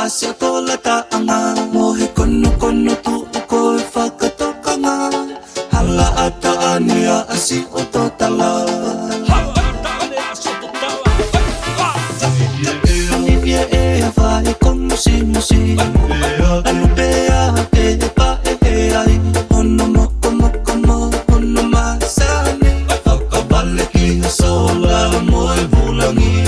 Asya tola ta anga mohe kono tu ko whakatoka ngā hala ata ania asi o tō tala Anivia e a whai ko musi Anu pea te pa e ai Ono moko ono masani Whakawale ki sola moe vulangi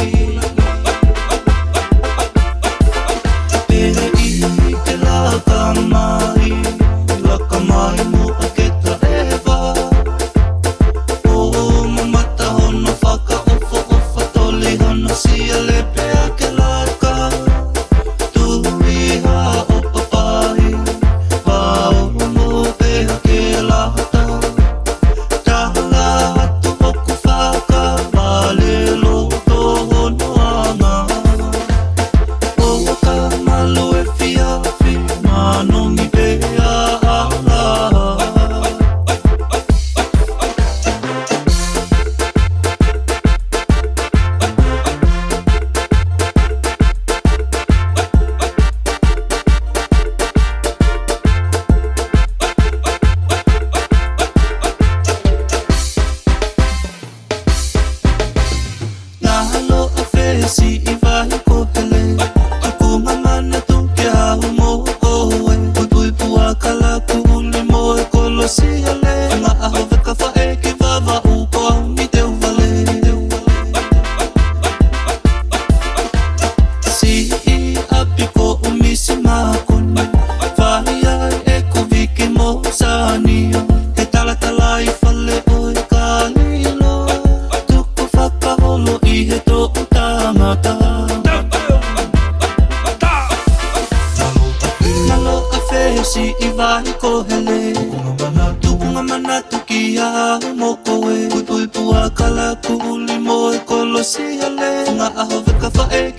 Si iba ko hele Ako mamana tu kya mo ko Putui pua kala kuli mo kolo si hele Nga ahove ka fa e ki vava uko mi te uvale Si I api ko umisi makon Vahia e ko viki mo saniyo He tala tala I fale oi kalilo Tuko whakaholo I he to Nalo afe si iwa ko hele Tukunga manatu ki a moko e Putui pua kala kuli mo e kolo si hele Nga ahove ka fa e